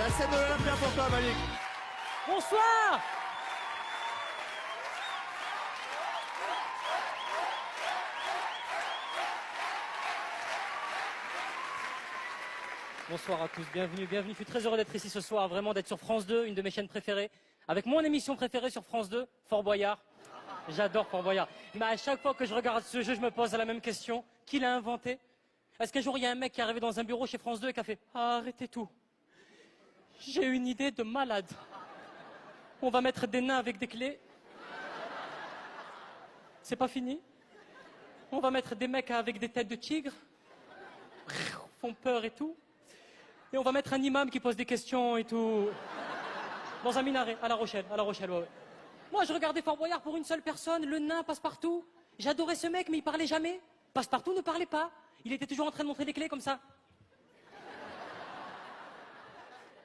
La scène de l'Olympia pour toi, Malik. Bonsoir. Bonsoir à tous, bienvenue, bienvenue. Je suis très heureux d'être ici ce soir, vraiment d'être sur France 2, une de mes chaînes préférées, avec mon émission préférée sur France 2, Fort Boyard. J'adore Fort Boyard. Mais à chaque fois que je regarde ce jeu, je me pose la même question. Qui l'a inventé? Est-ce qu'un jour, il y a un mec qui est arrivé dans un bureau chez France 2 et qui a fait « Arrêtez tout. J'ai une idée de malade. On va mettre des nains avec des clés. C'est pas fini. On va mettre des mecs avec des têtes de tigre. Font peur et tout. Et on va mettre un imam qui pose des questions et tout. Dans un minaret, à La Rochelle, ouais. Moi, je regardais Fort Boyard pour une seule personne, le nain Passepartout. J'adorais ce mec, mais il parlait jamais. Passepartout ne parlait pas. Il était toujours en train de montrer des clés comme ça.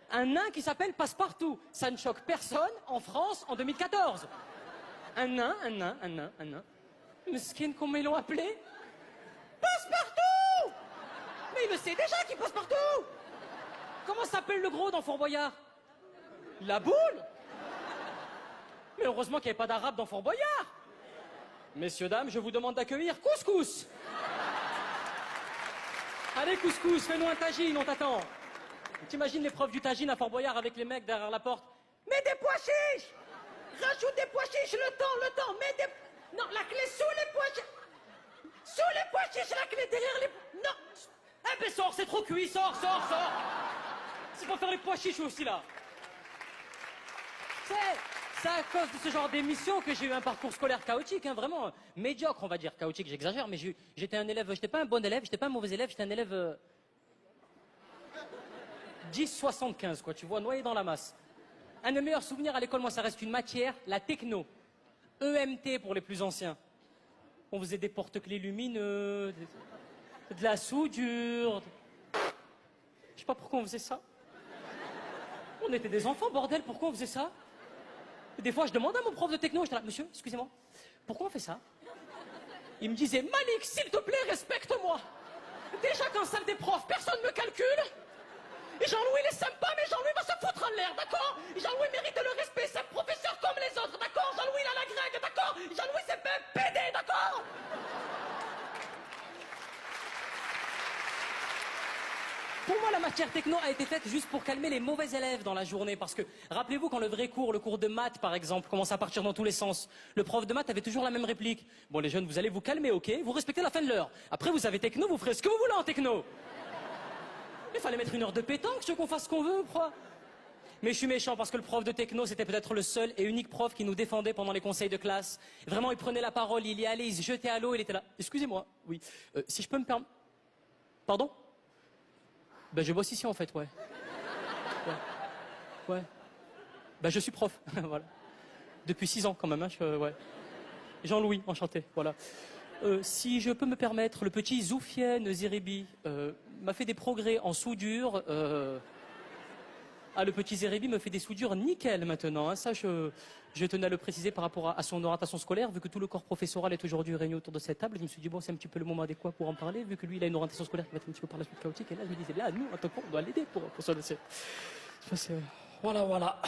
Un nain qui s'appelle Passepartout. Ça ne choque personne en France en 2014. Un nain. Mesquine, comment ils l'ont appelé? Passepartout! Mais il le sait déjà qu'il passe partout! Comment s'appelle le gros dans Fort Boyard? La boule? Mais heureusement qu'il n'y avait pas d'arabe dans Fort Boyard. Messieurs, dames, je vous demande d'accueillir Couscous. Allez, Couscous, fais-nous un tagine, on t'attend. T'imagines l'épreuve du tagine à Fort Boyard avec les mecs derrière la porte? Mets des pois chiches! Rajoute des pois chiches, le temps, mets des... Non, la clé sous les pois chiches! Sous les pois chiches, la clé derrière les... Non! Eh ben sors, c'est trop cuit, sors! C'est pour faire les pois chiches aussi, là. C'est à cause de ce genre d'émission que j'ai eu un parcours scolaire chaotique, hein, vraiment médiocre, on va dire. Chaotique, j'exagère, mais j'étais un élève, j'étais pas un bon élève, j'étais pas un mauvais élève, j'étais un élève... 10,75, quoi, tu vois, noyé dans la masse. Un de mes meilleurs souvenirs à l'école, moi, ça reste une matière, la techno. EMT pour les plus anciens. On faisait des porte-clés lumineux, de la soudure. Je sais pas pourquoi on faisait ça. On était des enfants, bordel, pourquoi on faisait ça? Des fois, je demandais à mon prof de techno, j'étais là, monsieur, excusez-moi, pourquoi on fait ça? Il me disait, Malik, s'il te plaît, respecte-moi. Déjà qu'en salle des profs, personne ne me calcule. Et Jean-Louis, il est sympa, mais Jean-Louis va se foutre en l'air, d'accord? Jean-Louis mérite le respect, c'est un professeur comme les autres, d'accord? Jean-Louis, il a la grecque, d'accord? Jean-Louis, c'est pas un PD, d'accord? Pour moi, la matière techno a été faite juste pour calmer les mauvais élèves dans la journée. Parce que, rappelez-vous, quand le cours de maths, par exemple, commence à partir dans tous les sens, le prof de maths avait toujours la même réplique. Bon, les jeunes, vous allez vous calmer, ok? Vous respectez la fin de l'heure. Après, vous avez techno, vous ferez ce que vous voulez en techno. Il fallait mettre une heure de pétanque, je veux qu'on fasse ce qu'on veut, quoi. Mais je suis méchant parce que le prof de techno, c'était peut-être le seul et unique prof qui nous défendait pendant les conseils de classe. Vraiment, il prenait la parole, il y allait, il se jetait à l'eau, il était là. Excusez-moi, oui. Si je peux me permettre... Pardon? Ben, je bosse ici, en fait, ouais. Ouais. Ben, je suis prof, voilà. Depuis 6 ans, quand même, hein, ouais. Jean-Louis, enchanté, voilà. Si je peux me permettre, le petit Zoufiane Zeribi m'a fait des progrès en soudure. Le petit Zeribi me fait des soudures nickel maintenant. Hein. Ça, je tenais à le préciser par rapport à son orientation scolaire. Vu que tout le corps professoral est aujourd'hui réuni autour de cette table, je me suis dit, bon, c'est un petit peu le moment adéquat pour en parler, vu que lui, il a une orientation scolaire qui va être un petit peu par la suite chaotique. Et là, je me disais, là, nous, en tant qu'on doit l'aider pour se laisser. Voilà.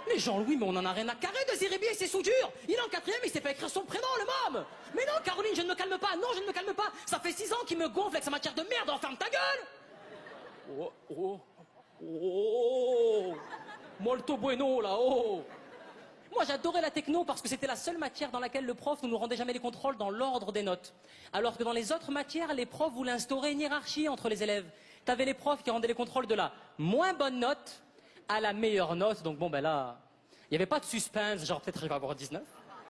Mais Jean-Louis, mais on en a rien à carrer de Zeribi et ses soudures. Il est en 4e, il sait pas écrire son prénom, le môme. Mais non, Caroline, je ne me calme pas. Non, je ne me calme pas. Ça fait 6 ans qu'il me gonfle avec sa matière de merde. Ferme ta gueule. Molto bueno, là, Moi, j'adorais la techno parce que c'était la seule matière dans laquelle le prof ne nous rendait jamais les contrôles dans l'ordre des notes. Alors que dans les autres matières, les profs voulaient instaurer une hiérarchie entre les élèves. T'avais les profs qui rendaient les contrôles de la moins bonne note à la meilleure note. Donc bon, ben là, il n'y avait pas de suspense, genre peut-être je vais avoir 19.